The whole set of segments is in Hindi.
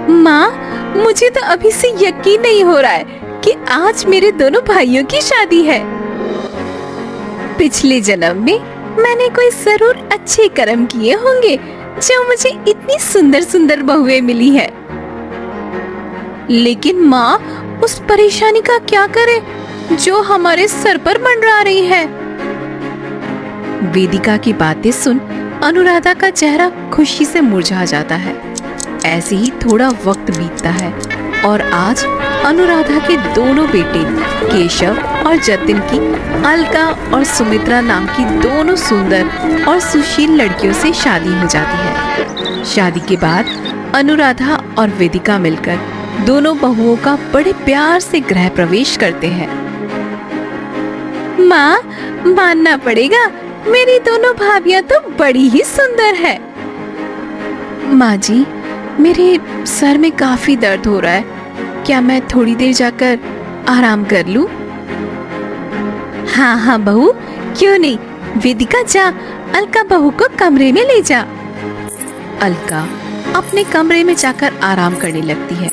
माँ, मुझे तो अभी से यकीन नहीं हो रहा है कि आज मेरे दोनों भाइयों की शादी है। पिछले जन्म में मैंने कोई जरूर अच्छे कर्म किए होंगे जो मुझे इतनी सुंदर सुंदर बहुएं मिली है। लेकिन माँ, उस परेशानी का क्या करें जो हमारे सर पर मंडरा रही है। वेदिका की बातें सुन अनुराधा का चेहरा खुशी से मुरझा जाता है। ऐसे ही थोड़ा वक्त बीतता है और आज अनुराधा के दोनों बेटे केशव और जतिन की अलका और सुमित्रा नाम की दोनों सुंदर और सुशील लड़कियों से शादी हो जाती है। शादी के बाद अनुराधा और वेदिका मिलकर दोनों बहुओं का बड़े प्यार से गृह प्रवेश करते हैं। माँ, मानना पड़ेगा, मेरी दोनों भाभियां तो बड़ी ही सुंदर है। माँ जी, मेरे सर में काफी दर्द हो रहा है, क्या मैं थोड़ी देर जाकर आराम कर लूं? हाँ हाँ बहू, क्यों नहीं। वेदिका जा, अलका बहू को कमरे में ले जा। अलका अपने कमरे में जाकर आराम करने लगती है।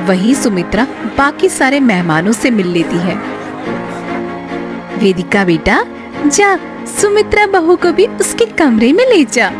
वहीं सुमित्रा बाकी सारे मेहमानों से मिल लेती है। वेदिका बेटा, जा सुमित्रा बहू को भी उसके कमरे में ले जा।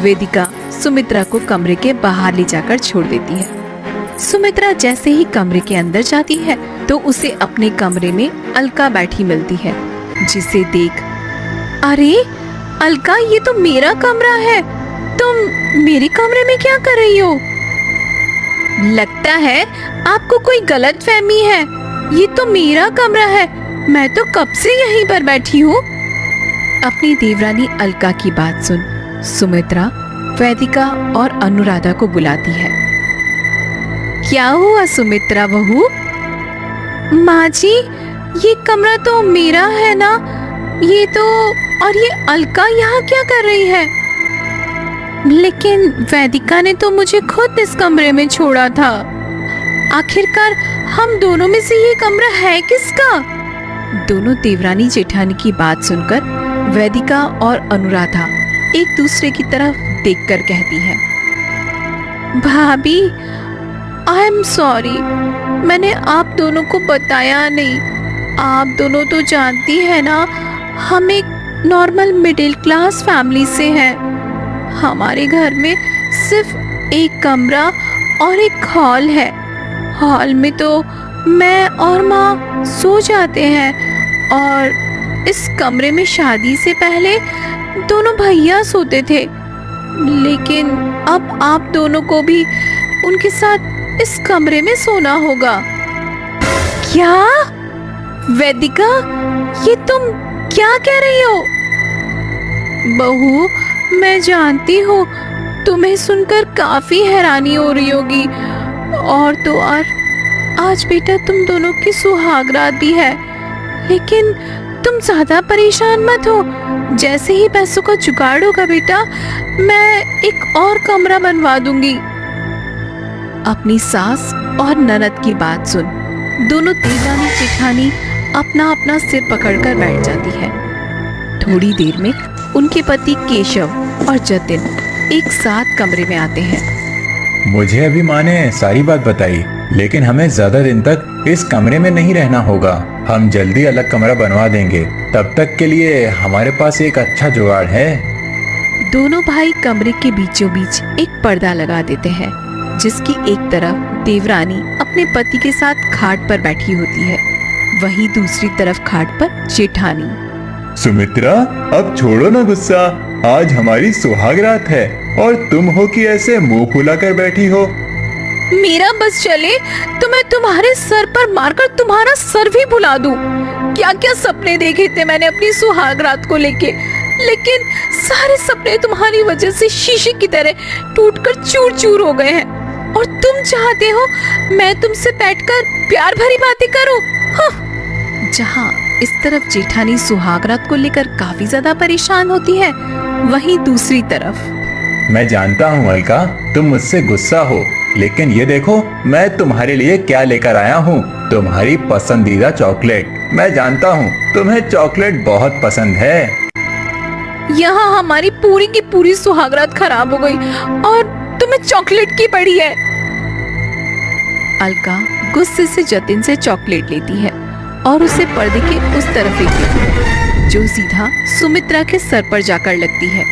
वेदिका सुमित्रा को कमरे के बाहर ले जाकर छोड़ देती है। सुमित्रा जैसे ही कमरे के अंदर जाती है तो उसे अपने कमरे में अलका बैठी मिलती है, जिसे देख, अरे अलका, ये तो मेरा कमरा है, तुम मेरे कमरे में क्या कर रही हो? लगता है आपको कोई गलतफहमी है, ये तो मेरा कमरा है, मैं तो कब से यहीं पर बैठी हूँ। अपनी देवरानी अलका की बात सुन सुमित्रा वेदिका और अनुराधा को बुलाती है। क्या हुआ सुमित्रा बहू? माँ जी, ये कमरा तो मेरा है ना, ये तो, और ये अलका यहाँ क्या कर रही है? लेकिन वेदिका ने तो मुझे खुद इस कमरे में छोड़ा था। आखिरकार हम दोनों में से ये कमरा है किसका? दोनों देवरानी जेठानी की बात सुनकर वेदिका और अनुराधा एक दूसरे की तरफ देखकर कहती है, भाभी, आई एम सॉरी, मैंने आप दोनों को बताया नहीं। आप दोनों तो जानती है ना, हम एक नॉर्मल मिडिल क्लास फैमिली से हैं। हमारे घर में सिर्फ एक कमरा और एक हॉल है। हॉल में तो मैं और माँ सो जाते हैं और इस कमरे में शादी से पहले दोनों भैया सोते थे। लेकिन अब आप दोनों को भी उनके साथ इस कमरे में सोना होगा। क्या? वेदिका, ये तुम क्या कह रही हो? बहू, मैं जानती हूँ तुम्हें सुनकर काफी हैरानी हो रही होगी, और तो और आज बेटा तुम दोनों की सुहागरात भी है। लेकिन तुम ज्यादा परेशान मत हो, जैसे ही पैसों का जुगाड़ होगा बेटा, मैं एक और कमरा बनवा दूंगी। अपनी सास और ननद की बात सुन दोनों देवरानी जेठानी अपना अपना सिर पकड़कर बैठ जाती है। थोड़ी देर में उनके पति केशव और जतिन एक साथ कमरे में आते हैं। मुझे अभी माँ ने सारी बात बताई, लेकिन हमें ज्यादा दिन तक इस कमरे में नहीं रहना होगा। हम जल्दी अलग कमरा बनवा देंगे। तब तक के लिए हमारे पास एक अच्छा जुगाड़ है। दोनों भाई कमरे के बीचों बीच एक पर्दा लगा देते हैं, जिसकी एक तरफ देवरानी अपने पति के साथ खाट पर बैठी होती है, वहीं दूसरी तरफ खाट पर जेठानी। सुमित्रा, अब छोड़ो ना गुस्सा, आज हमारी सुहागरात है और तुम हो कि ऐसे मुंह फुलाकर बैठी हो। मेरा बस चले तो मैं तुम्हारे सर पर मारकर तुम्हारा सर भी भुला दूं। क्या क्या सपने देखे थे मैंने अपनी सुहागरात को लेके, लेकिन सारे सपने तुम्हारी वजह से शीशे की तरह टूटकर चूर चूर हो गए हैं। और तुम चाहते हो मैं तुमसे बैठकर प्यार भरी बातें करूं? हाँ। जहाँ इस तरफ जेठानी सुहागरात को लेकर काफी ज्यादा परेशान होती है, वहीं दूसरी तरफ मैं जानता हूँ अलका, तुम मुझसे गुस्सा हो, लेकिन ये देखो मैं तुम्हारे लिए क्या लेकर आया हूँ, तुम्हारी पसंदीदा चॉकलेट। मैं जानता हूँ तुम्हें चॉकलेट बहुत पसंद है। यहाँ हमारी पूरी की पूरी सुहागरात खराब हो गई और तुम्हें चॉकलेट की पड़ी है। अलका गुस्से से जतिन से चॉकलेट लेती है और उसे पर्दे के उस तरफ फेंक देती है, जो सीधा सुमित्रा के सर पर जाकर लगती है।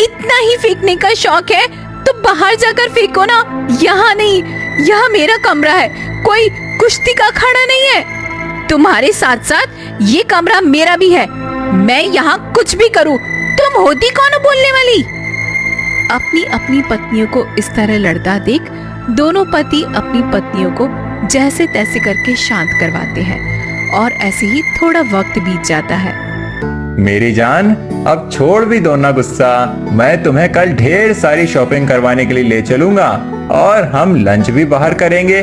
इतना ही फेंकने का शौक है तो बाहर जाकर फेंको ना, यहाँ नहीं। यह मेरा कमरा है, कोई कुश्ती का अखाड़ा नहीं है। तुम्हारे साथ साथ ये कमरा मेरा भी है। मैं यहाँ कुछ भी करूँ, तुम होती कौन हो बोलने वाली? अपनी अपनी पत्नियों को इस तरह लड़ता देख दोनों पति अपनी पत्नियों को जैसे तैसे करके शांत करवाते हैं और ऐसे ही थोड़ा वक्त बीत जाता है। मेरी जान, अब छोड़ भी दो ना गुस्सा। मैं तुम्हें कल ढेर सारी शॉपिंग करवाने के लिए ले चलूंगा और हम लंच भी बाहर करेंगे।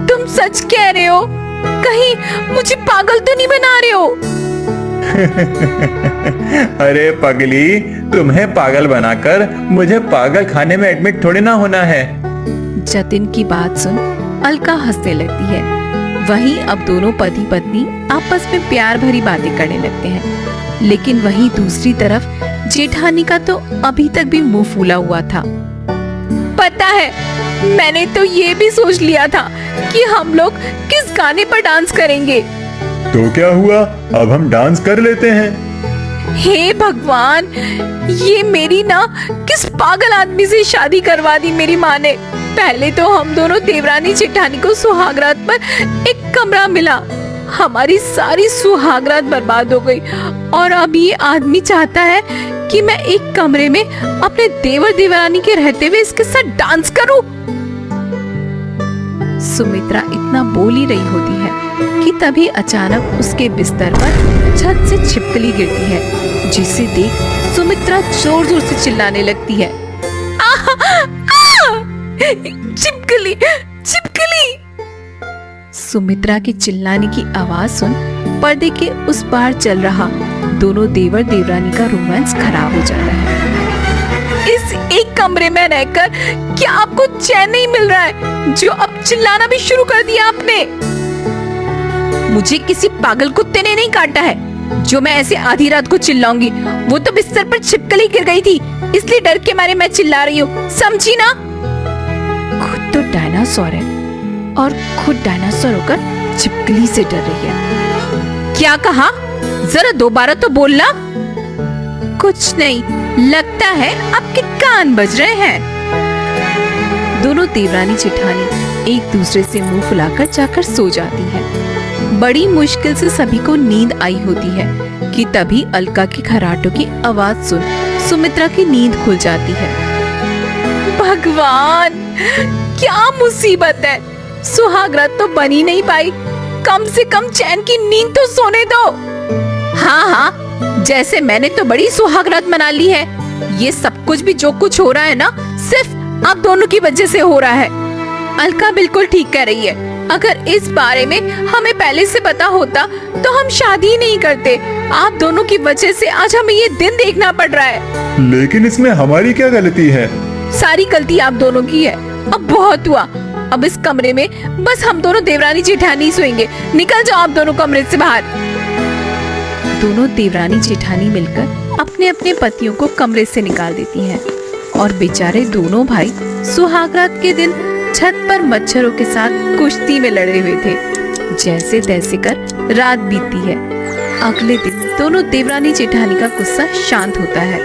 तुम सच कह रहे हो? कहीं मुझे पागल तो नहीं बना रहे हो? अरे पगली, तुम्हें पागल बनाकर मुझे पागल खाने में एडमिट थोड़ी ना होना है। जतिन की बात सुन अलका हंसने लगती है। वहीं अब दोनों पति पत्नी आपस में प्यार भरी बातें करने लगते हैं, लेकिन वहीं दूसरी तरफ जेठानी का तो अभी तक भी मुंह फूला हुआ था। पता है, मैंने तो ये भी सोच लिया था कि हम लोग किस गाने पर डांस करेंगे। तो क्या हुआ, अब हम डांस कर लेते हैं। हे भगवान, ये मेरी ना किस पागल आदमी से शादी करवा दी मेरी माँ ने। पहले तो हम दोनों देवरानी जेठानी को सुहागरात पर एक कमरा मिला, हमारी सारी सुहागरात बर्बाद हो गई और अब ये आदमी चाहता है कि मैं एक कमरे में अपने देवर देवरानी के रहते हुए इसके साथ डांस करूं। सुमित्रा इतना बोल ही रही होती है कि तभी अचानक उसके बिस्तर पर छत से छिपकली गिरती है, जिसे देख सुमित्रा जोर जोर से चिल्लाने लगती है। छिपकली, छिपकली! सुमित्रा के चिल्लाने की आवाज सुन पर्दे के उस पार चल रहा दोनों देवर देवरानी का रोमांस खराब हो जाता है। इस एक कमरे में रहकर क्या आपको चैन नहीं मिल रहा है, जो अब चिल्लाना भी शुरू कर दिया आपने? मुझे किसी पागल कुत्ते ने नहीं काटा है जो मैं ऐसे आधी रात को चिल्लाऊंगी। वो तो बिस्तर पर छिपकली गिर गई थी, इसलिए डर के मारे मैं चिल्ला रही हूँ, समझी ना? खुद तो डायनासोर है और खुद डायनासोर होकर छिपकली से डर रही है। क्या कहा? जरा दोबारा तो बोलना। कुछ नहीं, लगता है आपके कान बज रहे हैं। दोनों देवरानी जेठानी एक दूसरे से मुंह फुलाकर जाकर सो जाती है। बड़ी मुश्किल से सभी को नींद आई होती है कि तभी अलका की खर्राटों की आवाज सुन सुमित्रा की नींद खुल जाती है। भगवान, क्या मुसीबत है! सुहागरात तो बन ही नहीं पाई, कम से कम चैन की नींद तो सोने दो। हाँ हाँ, जैसे मैंने तो बड़ी सुहागरात मना ली है। ये सब कुछ भी जो कुछ हो रहा है ना, सिर्फ आप दोनों की वजह से हो रहा है। अलका बिल्कुल ठीक कह रही है। अगर इस बारे में हमें पहले से पता होता तो हम शादी ही नहीं करते। आप दोनों की वजह से आज हमें ये दिन देखना पड़ रहा है। लेकिन इसमें हमारी क्या गलती है? सारी गलती आप दोनों की है। अब बहुत हुआ, अब इस कमरे में बस हम दोनों देवरानी जेठानी सोएंगे। निकल जाओ आप दोनों कमरे से बाहर। दोनों देवरानी जेठानी मिलकर अपने अपने पतियों को कमरे से निकाल देती हैं और बेचारे दोनों भाई सुहागरात के दिन छत पर मच्छरों के साथ कुश्ती में लड़े हुए थे। जैसे तैसे कर रात बीतती है। अगले दिन दोनों देवरानी जेठानी का गुस्सा शांत होता है।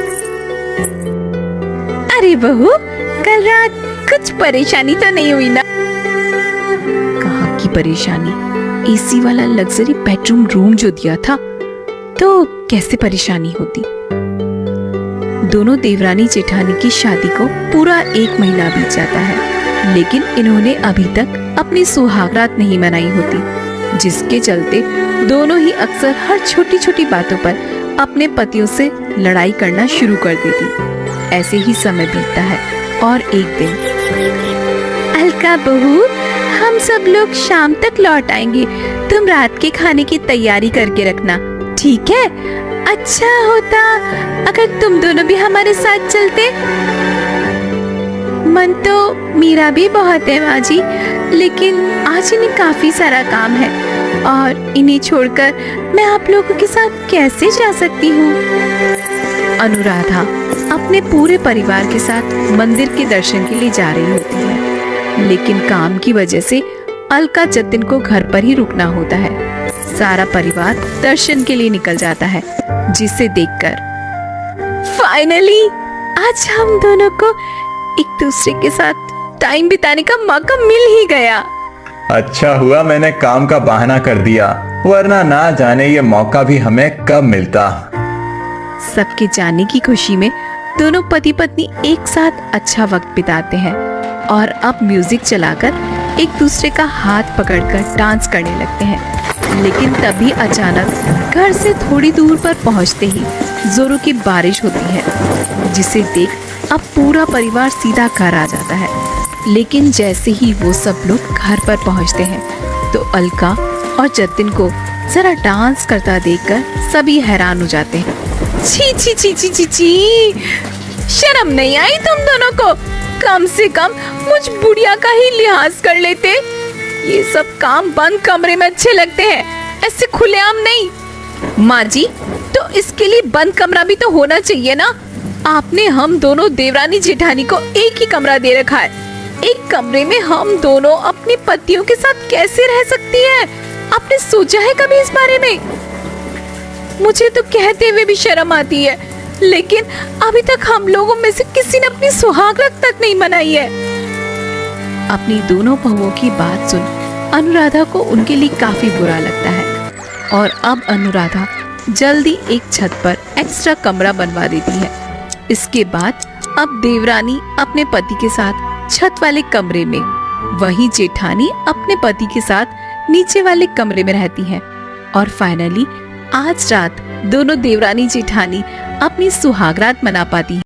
अरे बहू, कल रात कुछ परेशानी तो नहीं हुई ना? कहाँ की परेशानी, एसी वाला लग्जरी बेडरूम रूम जो दिया था, तो कैसे परेशानी होती। दोनों देवरानी जेठानी की शादी को पूरा 1 महीना बीत जाता है, लेकिन इन्होंने अभी तक अपनी सुहागरात नहीं मनाई होती, जिसके चलते दोनों ही अक्सर हर छोटी छोटी बातों पर अपने पतियों से लड़ाई करना शुरू कर देती। ऐसे ही समय बीतता है और एक दिन, अलका बहू, हम सब लोग शाम तक लौट आएंगे, तुम रात के खाने की तैयारी करके रखना, ठीक है? अच्छा होता अगर तुम दोनों भी हमारे साथ चलते। मन तो मेरा भी बहुत है माँ जी, लेकिन आज इन्हें काफी सारा काम है और इन्हें छोड़कर मैं आप लोगों के साथ कैसे जा सकती हूँ। अनुराधा अपने पूरे परिवार के साथ मंदिर के दर्शन के लिए जा रही होती है। लेकिन काम की वजह से अलका जतिन को घर पर ही रुकना होता है। सारा परिवार दर्शन के लिए निकल जाता है, जिसे देखकर फाइनली आज हम दोनों को एक दूसरे के साथ टाइम बिताने का मौका मिल ही गया। अच्छा हुआ मैंने काम का बहाना कर दिया, वरना ना जाने ये मौका भी हमें कब मिलता। सबके जाने की खुशी में दोनों पति पत्नी एक साथ अच्छा वक्त बिताते हैं और अब म्यूजिक चलाकर एक दूसरे का हाथ पकड़कर डांस करने लगते हैं। लेकिन तभी अचानक घर से थोड़ी दूर पर पहुंचते ही जोरों की बारिश होती है, जिसे देख अब पूरा परिवार सीधा घर आ जाता है। लेकिन जैसे ही वो सब लोग घर पर पहुंचते हैं तो अलका और जतिन को जरा डांस करता देखकर सभी हैरान हो जाते हैं। छी छी छी छी छी छी, शर्म नहीं आई तुम दोनों को? कम से कम मुझ बुढ़िया का ही लिहाज कर लेते। ये सब काम बंद कमरे में अच्छे लगते हैं, ऐसे खुलेआम नहीं। माँ जी, तो इसके लिए बंद कमरा भी तो होना चाहिए ना। आपने हम दोनों देवरानी जेठानी को एक ही कमरा दे रखा है। एक कमरे में हम दोनों अपने पतियों के साथ कैसे रह सकती हैं? आपने सोचा है कभी इस बारे में? मुझे तो कहते हुए भी शर्म आती है, लेकिन अभी तक हम लोगों में से किसी ने अपनी सुहागरात तक नहीं मनाई है। अपनी दोनों बहुओं की बात सुन अनुराधा को उनके लिए काफी बुरा लगता है और अब अनुराधा जल्दी एक छत पर एक्स्ट्रा कमरा बनवा देती है। इसके बाद अब देवरानी अपने पति के साथ छत वाले कमरे में, वहीं जेठानी अपने पति के साथ नीचे वाले कमरे में रहती हैं। और फाइनली आज रात दोनों देवरानी जेठानी अपनी सुहागरात मना पाती हैं।